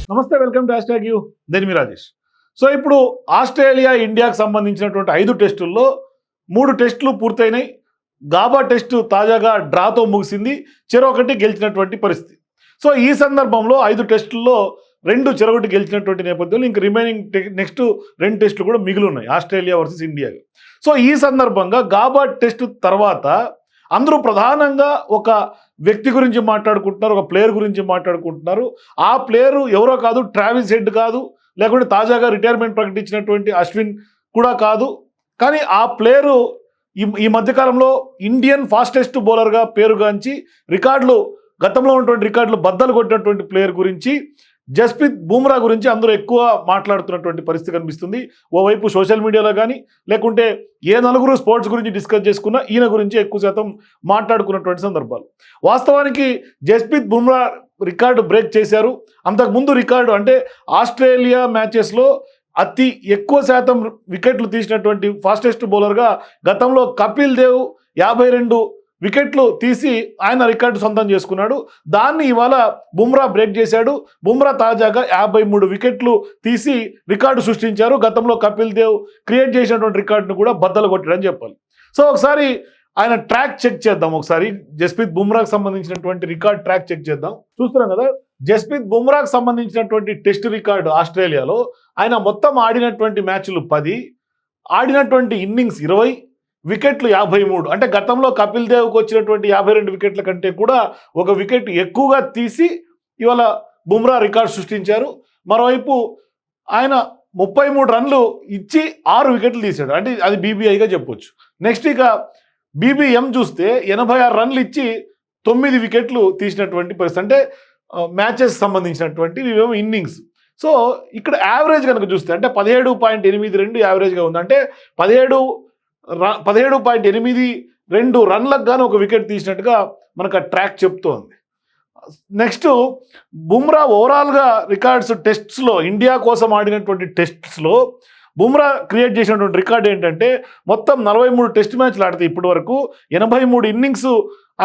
నమస్తే, welcome to hash tag you. నేను మీ Rajesh. So ఇప్పుడు ఆస్ట్రేలియా ఇండియాకు సంబంధించినటువంటి 5 టెస్టుల్లో 3 టెస్టులు పూర్తయినాయి. గాబా టెస్టు తాజాగా డ్రాతో ముగిసింది. చెరొకటి గెలిచినటువంటి పరిస్థితి. సో ఈ సందర్భంలో 5 టెస్టుల్లో 2 చెరొకటి గెలిచినటువంటి నేపథ్యంలో ఇంక రిమైనింగ్ నెక్స్ట్ 2 టెస్టులు కూడా మిగిలి ఉన్నాయి, ఆస్ట్రేలియా వర్సెస్ ఇండియా. సో ఈ సందర్భంగా గాబా టెస్టు తర్వాత అందరూ ప్రధానంగా ఒక వ్యక్తి గురించి మాట్లాడుకుంటున్నారు, ఒక ప్లేయర్ గురించి మాట్లాడుకుంటున్నారు. ఆ ప్లేయరు ఎవరో కాదు, ట్రావిస్ హెడ్ కాదు, లేకుంటే తాజాగా రిటైర్మెంట్ ప్రకటించినటువంటి అశ్విన్ కూడా కాదు. కానీ ఆ ప్లేయరు ఈ మధ్యకాలంలో ఇండియన్ ఫాస్టెస్ట్ బౌలర్గా పేరుగాంచి గతంలో ఉన్నటువంటి రికార్డులు బద్దలు కొట్టినటువంటి ప్లేయర్ గురించి, జస్ప్రీత్ బుమ్రా గురించి అందరూ ఎక్కువ మాట్లాడుతున్నటువంటి పరిస్థితి కనిపిస్తుంది. ఓవైపు సోషల్ మీడియాలో కానీ, లేకుంటే ఏ నలుగురు స్పోర్ట్స్ గురించి డిస్కస్ చేసుకున్నా ఈయన గురించి ఎక్కువ శాతం మాట్లాడుకున్నటువంటి సందర్భాలు. వాస్తవానికి జస్ప్రీత్ బుమ్రా రికార్డు బ్రేక్ చేశారు. అంతకుముందు రికార్డు అంటే ఆస్ట్రేలియా మ్యాచెస్లో అతి ఎక్కువ శాతం వికెట్లు తీసినటువంటి ఫాస్టెస్ట్ బౌలర్గా గతంలో కపిల్ దేవ్ 52 వికెట్లు తీసి ఆయన రికార్డు సొంతం చేసుకున్నాడు. దాన్ని ఇవాళ బుమ్రా బ్రేక్ చేశాడు. బుమ్రా తాజాగా 53 వికెట్లు తీసి రికార్డు సృష్టించారు. గతంలో కపిల్ దేవ్ క్రియేట్ చేసినటువంటి రికార్డును కూడా బద్దలు కొట్టాడని చెప్పాలి. సో ఒకసారి ఆయన ట్రాక్ చెక్ చేద్దాం. ఒకసారి జస్ప్రీత్ బుమ్రాకు సంబంధించినటువంటి రికార్డ్ ట్రాక్ చెక్ చేద్దాం. చూస్తున్నాం కదా, జస్ప్రీత్ బుమ్రాకు సంబంధించినటువంటి టెస్ట్ రికార్డు ఆస్ట్రేలియాలో ఆయన మొత్తం ఆడినటువంటి మ్యాచ్లు 10, ఆడినటువంటి ఇన్నింగ్స్ 20, వికెట్లు 53. అంటే గతంలో కపిల్ దేవ్కి వచ్చినటువంటి 52 వికెట్ల కంటే కూడా ఒక వికెట్ ఎక్కువగా తీసి ఇవాళ బుమ్రా రికార్డు సృష్టించారు. మరోవైపు ఆయన 33 రన్లు ఇచ్చి 6 వికెట్లు తీశాడు. అంటే అది బీబీఐగా చెప్పొచ్చు. నెక్స్ట్ ఇక బీబీఎం చూస్తే 86 రన్లు ఇచ్చి 9 వికెట్లు తీసినటువంటి పరిస్థితి. అంటే మ్యాచెస్ సంబంధించినటువంటి ఇవేమో ఇన్నింగ్స్. సో ఇక్కడ యావరేజ్ కనుక చూస్తే అంటే 17.82 యావరేజ్గా ఉంది. అంటే 17.82 రన్లకు గాను ఒక వికెట్ తీసినట్టుగా మనకు ఆ ట్రాక్ చెప్తోంది. నెక్స్ట్ బుమ్రా ఓవరాల్గా రికార్డ్స్ టెస్ట్స్లో, ఇండియా కోసం ఆడినటువంటి టెస్ట్స్లో బుమ్రా క్రియేట్ చేసినటువంటి రికార్డ్ ఏంటంటే మొత్తం 43 టెస్ట్ మ్యాచ్లు ఆడితే ఇప్పటి వరకు 83 ఇన్నింగ్స్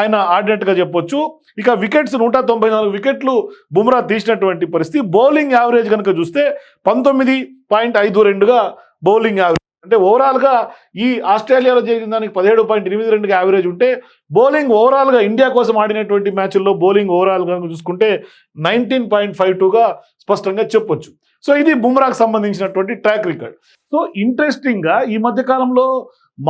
ఆయన ఆడినట్టుగా చెప్పొచ్చు. ఇక వికెట్స్ 194 వికెట్లు బుమ్రా తీసినటువంటి పరిస్థితి. బౌలింగ్ యావరేజ్ కనుక చూస్తే 19.52గా బౌలింగ్ యావరేజ్. అంటే ఓవరాల్గా ఈ ఆస్ట్రేలియాలో జరిగిన దానికి 17.82 యావరేజ్ ఉంటే, బౌలింగ్ ఓవరాల్గా ఇండియా కోసం ఆడినటువంటి మ్యాచ్ల్లో బౌలింగ్ ఓవరాల్గా చూసుకుంటే 19.52గా స్పష్టంగా చెప్పొచ్చు. సో ఇది బుమ్రాకు సంబంధించినటువంటి ట్రాక్ రికార్డ్. సో ఇంట్రెస్టింగ్గా ఈ మధ్యకాలంలో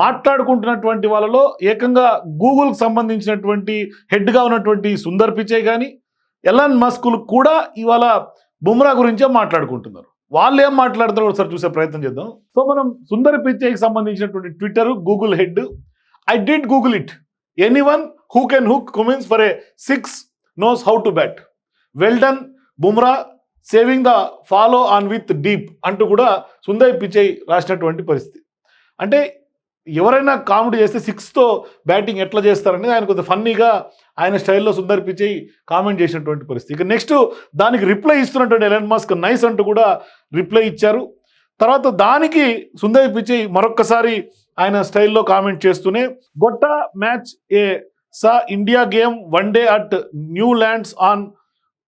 మాట్లాడుకుంటున్నటువంటి వాళ్ళలో ఏకంగా గూగుల్కి సంబంధించినటువంటి హెడ్గా ఉన్నటువంటి సుందర్ పిచై కానీ, ఎలాన్ మస్కులు కూడా ఇవాళ బుమ్రా గురించే మాట్లాడుకుంటున్నారు. వాళ్ళు ఏం మాట్లాడతారో ఒకసారి చూసే ప్రయత్నం చేద్దాం. సో మనం సుందర్ పిచైకి సంబంధించినటువంటి Twitter Google head, I did Google it, anyone who can hook Cummins for a 6 knows how to bat, well done Bumrah, saving the follow on with Deep అంటూ కూడా సుందర్ పిచై రాసినటువంటి పరిస్థితి. అంటే ఎవరైనా కామెడీ చేస్తే 6తో బ్యాటింగ్ ఎట్లా చేస్తారనేది ఆయన కొంచెం ఫన్నీగా ఆయన స్టైల్లో సుందర్ పిచై కామెంట్ చేసినటువంటి పరిస్థితి. ఇక నెక్స్ట్ దానికి రిప్లై ఇస్తున్నటువంటి ఎలన్ మస్క్ నైస్ అంటూ కూడా రిప్లై ఇచ్చారు. తర్వాత దానికి సుందర్ పిచై మరొక్కసారి ఆయన స్టైల్లో కామెంట్ చేస్తూనే gotta match a SA India game one day at Newlands on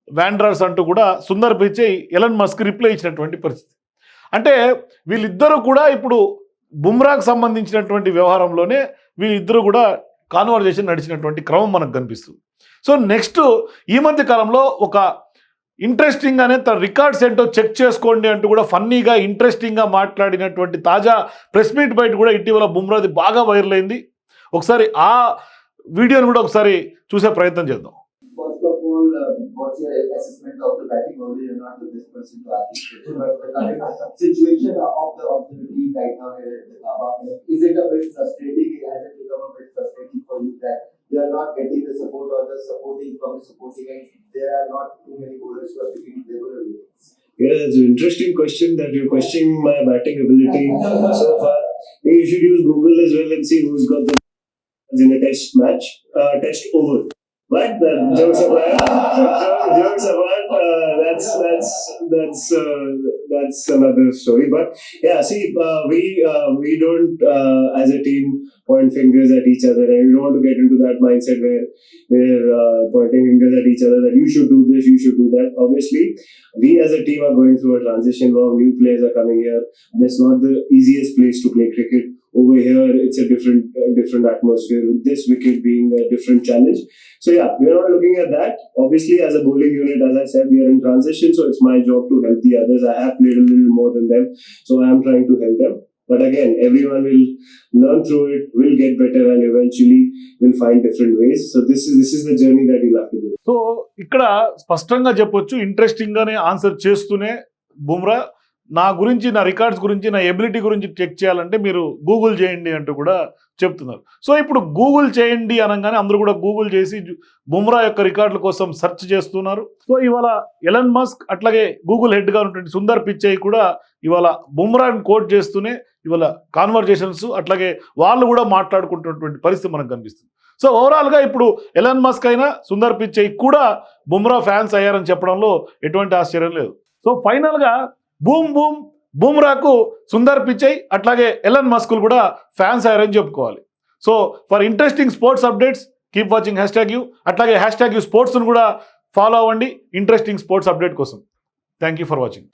Wanderers అంటూ కూడా Sundar Pichai Elon Musk reply ఇచ్చినటువంటి పరిస్థితి. అంటే వీళ్ళిద్దరూ కూడా ఇప్పుడు బుమ్రాకు సంబంధించినటువంటి వ్యవహారంలోనే వీళ్ళిద్దరూ కూడా కాన్వర్జేషన్ నడిచినటువంటి క్రమం మనకు కనిపిస్తుంది. సో నెక్స్ట్ ఈ మధ్య కాలంలో ఒక ఇంట్రెస్టింగ్గానే తన రికార్డ్స్ ఏంటో చెక్ చేసుకోండి అంటూ కూడా ఫన్నీగా ఇంట్రెస్టింగ్గా మాట్లాడినటువంటి తాజా ప్రెస్ మీట్ బయట కూడా ఇటీవల బుమ్రాది బాగా వైరల్ అయింది. ఒకసారి ఆ వీడియోని కూడా ఒకసారి చూసే ప్రయత్నం చేద్దాం. What's your assessment of the batting order? You're not the best person to ask this question, but the current situation of the team right now here at the Gabba, is it a bit frustrating? Has it become a bit frustrating for you that you are not getting the support or the supporting from the supporting end? There are not too many bowlers who are picking regular wickets. Yeah, it's an interesting question that you're questioning my batting ability so far. You should use Google as well and see who's got the in a test match, test over. But jokes apart, that's another story. But yeah, see, we don't as a team point fingers at each other, and we don't want to get into that mindset where we're pointing fingers at each other that you should do this, you should do that. Obviously, we as a team are going through a transition where new players are coming here. That's not the easiest place to play cricket. Over here, it's a different atmosphere, with this wicket being a different challenge. So yeah, we are not looking at that. Obviously, as a bowling unit, as I said, we are in transition, so it's my job to help the others. I have played a little more than them, so I am trying to help them. But again, everyone will learn through it, will get better, and eventually will find different ways. So this is the journey that you'll have to do. So ఇక్కడ స్పష్టంగా చెప్పొచ్చు, interesting గానే answer చేస్తూనే బుమ్రా నా గురించి, నా records గురించి, నా ఎబిలిటీ గురించి చెక్ చేయాలంటే మీరు గూగుల్ చేయండి అంటూ కూడా చెప్తున్నారు. సో ఇప్పుడు గూగుల్ చేయండి అనగానే అందరూ కూడా గూగుల్ చేసి బుమ్రా యొక్క రికార్డుల కోసం సెర్చ్ చేస్తున్నారు. సో ఇవాళ ఎలన్ మస్క్ అట్లాగే గూగుల్ హెడ్గా ఉన్నటువంటి సుందర్ పిచ్చై కూడా ఇవాళ బుమ్రాని కోట్ చేస్తూనే ఇవాళ కాన్వర్జేషన్స్ అట్లాగే వాళ్ళు కూడా మాట్లాడుకుంటున్నటువంటి పరిస్థితి మనకు కనిపిస్తుంది. సో ఓవరాల్గా ఇప్పుడు ఎలన్ మస్క్ అయినా సుందర్ పిచ్చై కూడా బుమ్రా ఫ్యాన్స్ అయ్యారని చెప్పడంలో ఎటువంటి ఆశ్చర్యం లేదు. సో ఫైనల్గా బూమ్రాకు సుందర్ పిచ్చై అట్లాగే ఎలన్ మస్కులు కూడా ఫ్యాన్స్ అయ్యారని చెప్పుకోవాలి. So for interesting sports updates keep watching #you, అట్లాగే #యూ స్పోర్ట్స్ను కూడా ఫాలో అవ్వండి ఇంట్రెస్టింగ్ స్పోర్ట్స్ అప్డేట్ కోసం. Thank you for watching.